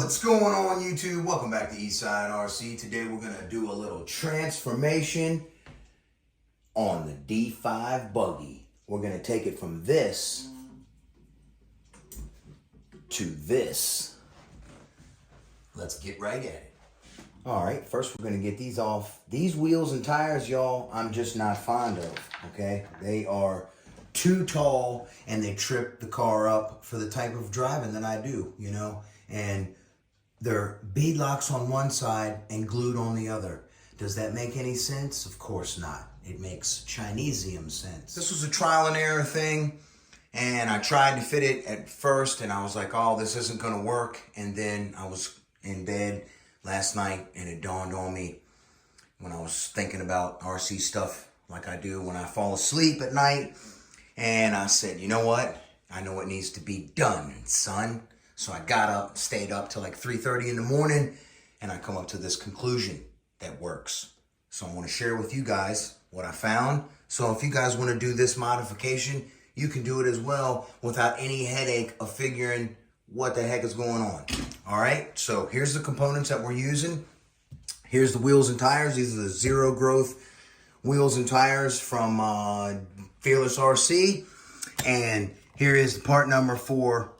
What's going on, YouTube? Welcome back to Eastside RC. Today we're going to do a little transformation on the D5 buggy. We're going to take it from this to this. Let's get right at it. All right, first we're going to get these off. These wheels and tires, y'all, I'm just not fond of, okay? They are too tall and they trip the car up for the type of driving that I do, you know? And they're bead locks on one side and glued on the other. Does that make any sense? Of course not. It makes Chinesium sense. This was a trial and error thing, and I tried to fit it at first, and I was like, oh, this isn't gonna work. And then I was in bed last night, and it dawned on me when I was thinking about RC stuff like I do when I fall asleep at night. And I said, you know what? I know what needs to be done, son. So I got up, stayed up till like 3:30 in the morning, and I come up to this conclusion that works. So I want to share with you guys what I found. So if you guys want to do this modification, you can do it as well without any headache of figuring what the heck is going on. All right, so here's the components that we're using. Here's the wheels and tires. These are the zero growth wheels and tires from Fearless RC. And here is the part number for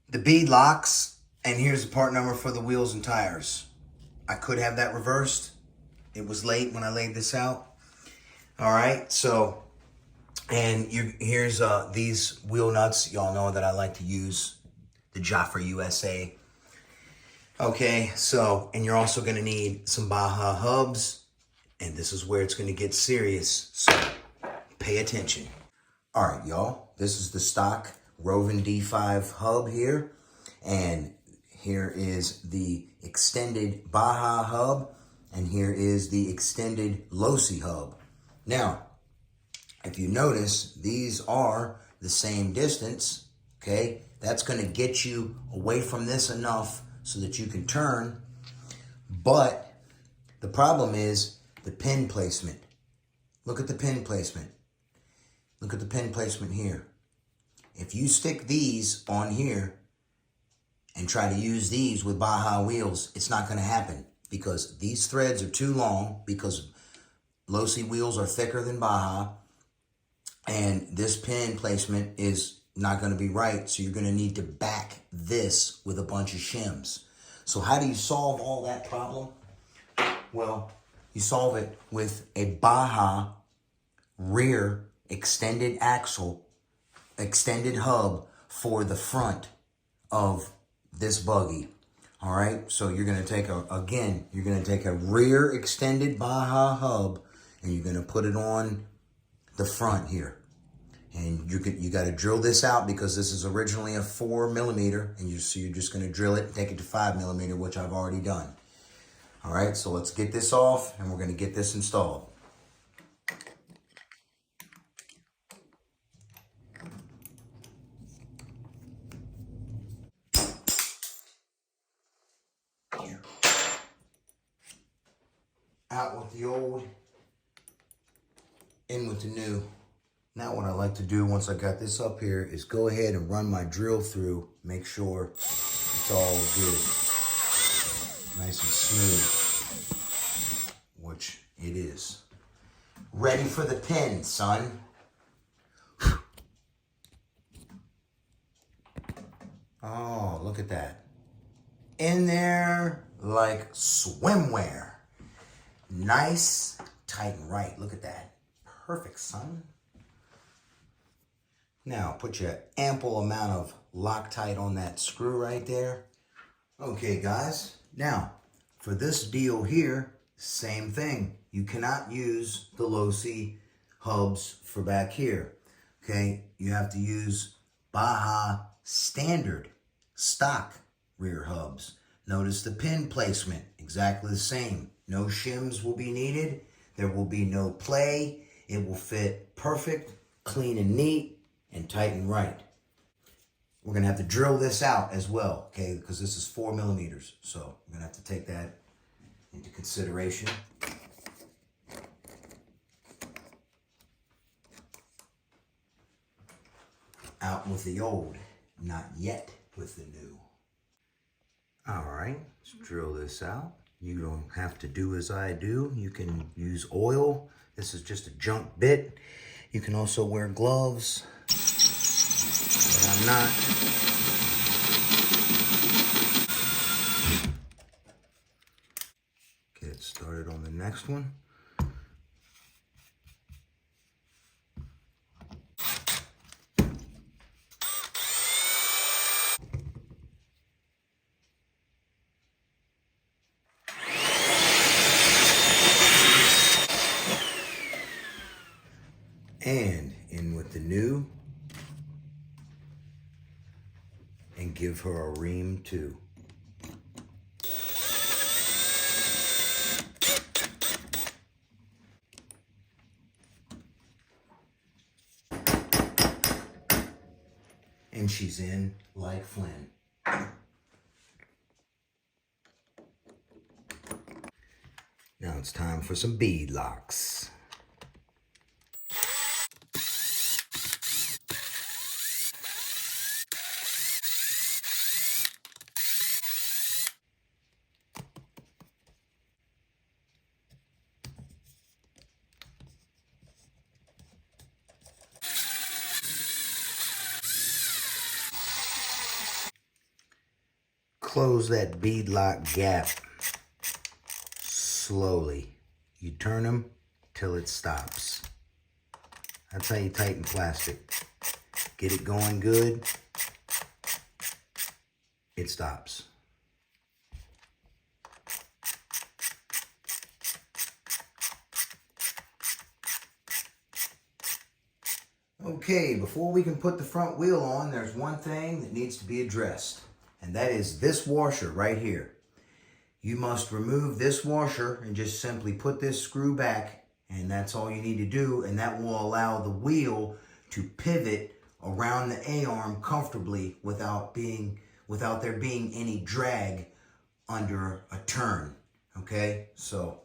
the bead locks, and here's the part number for the wheels and tires. I could have that reversed. It was late when I laid this out. All right, so, and here's these wheel nuts. Y'all know that I like to use the Jaffa USA. Okay, so, and you're also gonna need some Baja hubs, and this is where it's gonna get serious, so pay attention. All right, y'all, this is the stock Rovan D5 hub here, and here is the extended Baja hub, and here is the extended Losi hub. Now, if you notice, these are the same distance, okay? That's going to get you away from this enough so that you can turn, but the problem is the pin placement. Look at the pin placement. Look at the pin placement here. If you stick these on here and try to use these with Baja wheels, it's not going to happen because these threads are too long, because Losi wheels are thicker than Baja, and this pin placement is not going to be right, so you're going to need to back this with a bunch of shims. So how do you solve all that problem? Well, you solve it with a Baja rear extended axle, extended hub for the front of this buggy. All right, so you're going to take you're going to take a rear extended Baja hub, and you're going to put it on the front here. And you got to drill this out because this is originally a 4mm, and so you're just going to drill it and take it to 5mm, which I've already done. All right, so let's get this off, and we're going to get this installed. Out with the old, in with the new. Now what I like to do once I got this up here is go ahead and run my drill through, make sure it's all good, nice and smooth, which it is. Ready for the pin, son. Oh, look at that. In there like swimwear. Nice, tight and right. Look at that. Perfect, son. Now, put your ample amount of Loctite on that screw right there. Okay, guys. Now, for this deal here, same thing. You cannot use the Losi hubs for back here. Okay? You have to use Baja standard stock rear hubs. Notice the pin placement, exactly the same. No shims will be needed. There will be no play. It will fit perfect, clean and neat, and tight and right. We're going to have to drill this out as well, okay, because this is 4mm. So we're going to have to take that into consideration. Out with the old, not yet with the new. All right, let's drill this out. You don't have to do as I do. You can use oil. This is just a junk bit. You can also wear gloves, but I'm not. Get started on the next one. And in with the new, and give her a ream too. And she's in like Flynn. Now it's time for some bead locks. Close that bead lock gap slowly. You turn them till it stops. That's how you tighten plastic. Get it going good, it stops. Okay, before we can put the front wheel on, there's one thing that needs to be addressed, and that is this washer right here. You must remove this washer and just simply put this screw back, and that's all you need to do, and that will allow the wheel to pivot around the A-arm comfortably without there being any drag under a turn. Okay, so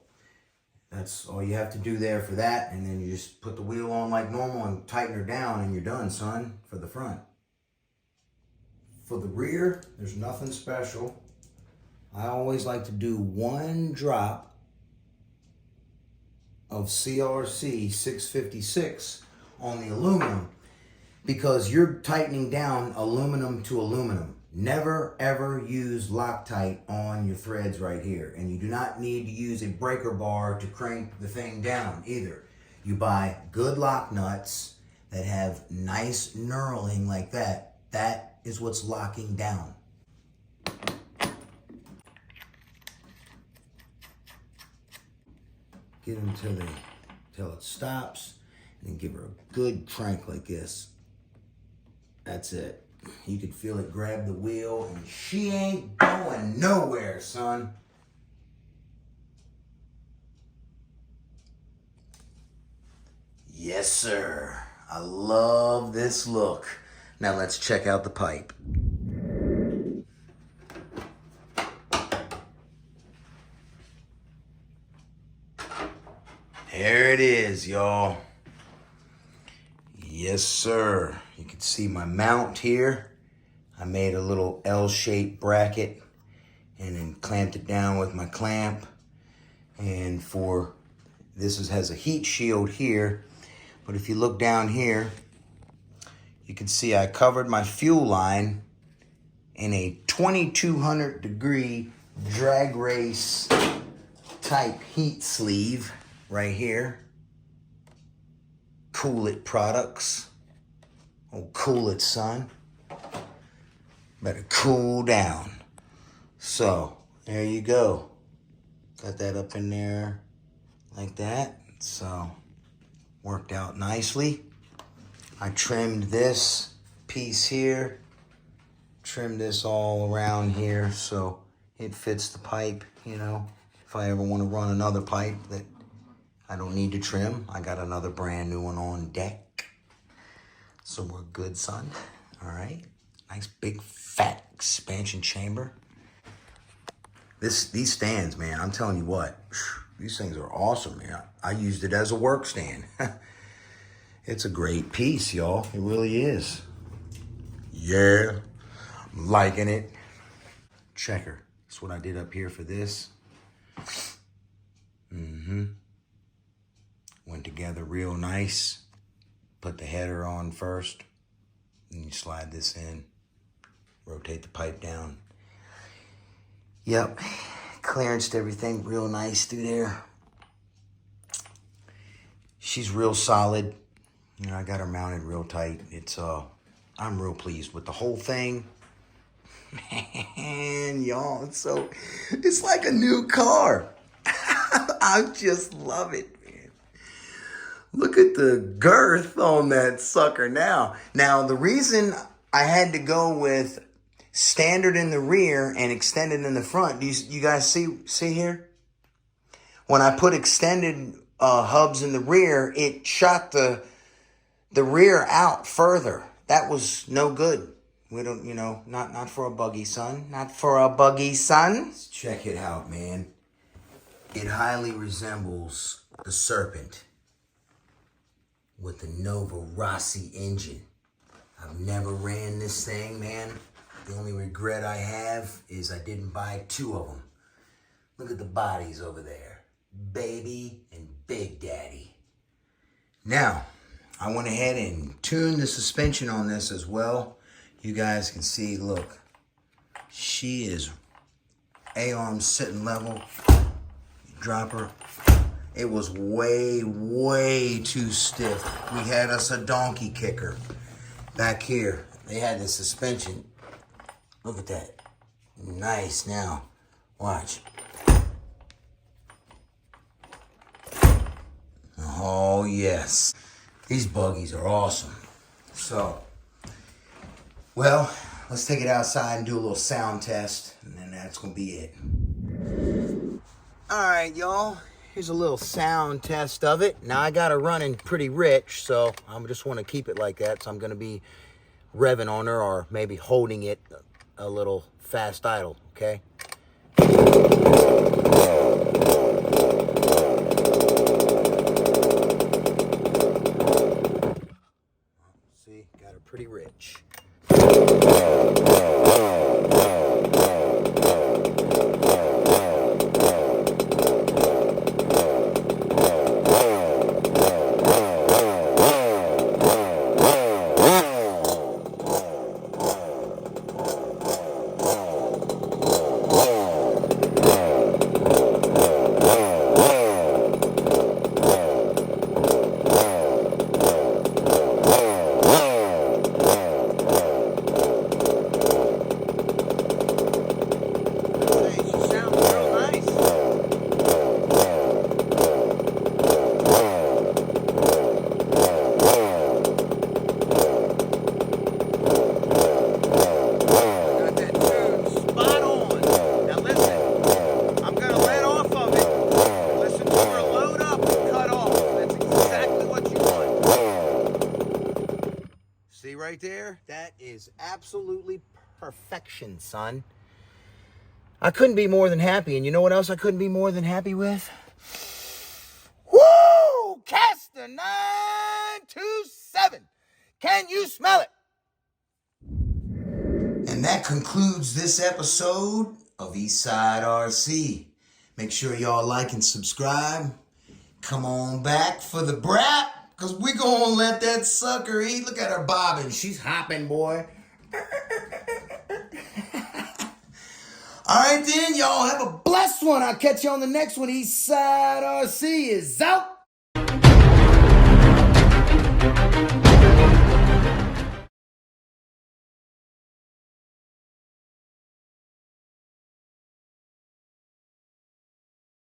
that's all you have to do there for that, and then you just put the wheel on like normal and tighten her down, and you're done, son, for the front. For the rear, there's nothing special. I always like to do one drop of CRC 656 on the aluminum, because you're tightening down aluminum to aluminum. Never ever use Loctite on your threads right here. And you do not need to use a breaker bar to crank the thing down either. You buy good lock nuts that have nice knurling like that. That is what's locking down. Get them till it stops, and then give her a good crank like this. That's it. You can feel it grab the wheel, and she ain't going nowhere, son. Yes, sir. I love this look. Now let's check out the pipe. There it is, y'all. Yes, sir. You can see my mount here. I made a little L-shaped bracket and then clamped it down with my clamp. And has a heat shield here. But if you look down here, you can see I covered my fuel line in a 2200 degree drag race type heat sleeve right here. Cool It products. Oh, cool it, son. Better cool down. So, there you go. Got that up in there like that. So, worked out nicely. I trimmed this piece here. Trimmed this all around here so it fits the pipe, you know. If I ever want to run another pipe that I don't need to trim, I got another brand new one on deck. So we're good, son. All right. Nice big fat expansion chamber. These stands, man, I'm telling you what, these things are awesome, man. I used it as a work stand. It's a great piece, y'all. It really is. Yeah, I'm liking it. Checker. That's what I did up here for this. Went together real nice. Put the header on first. Then you slide this in. Rotate the pipe down. Yep. Clearanced everything real nice through there. She's real solid. You know, I got her mounted real tight. I'm real pleased with the whole thing. Man, y'all, it's like a new car. I just love it, man. Look at the girth on that sucker now. Now, the reason I had to go with standard in the rear and extended in the front, do you guys see here? When I put extended hubs in the rear, it shot the rear out further. That was no good. We don't, not for a buggy, son. Not for a buggy, son. Check it out, man. It highly resembles the Serpent with the Nova Rossi engine. I've never ran this thing, man. The only regret I have is I didn't buy two of them. Look at the bodies over there. Baby and Big Daddy. Now, I went ahead and tuned the suspension on this as well. You guys can see, look, she is A-arm sitting level. Drop her. It was way, way too stiff. We had us a donkey kicker. Back here, they had the suspension. Look at that. Nice. Now, watch. Oh, yes. These buggies are awesome. So, well, let's take it outside and do a little sound test, and then that's going to be it. All right, y'all. Here's a little sound test of it. Now, I got her running pretty rich, so I just want to keep it like that. So I'm going to be revving on her or maybe holding it a little fast idle, okay? See, got her pretty rich. See right there? That is absolutely perfection, son. I couldn't be more than happy. And you know what else I couldn't be more than happy with? Woo! Castor 927. Can you smell it? And that concludes this episode of Eastside RC. Make sure y'all like and subscribe. Come on back for the brat. Because we're going to let that sucker eat. Look at her bobbing. She's hopping, boy. All right, then. Y'all have a blessed one. I'll catch you on the next one. Eastside RC is out.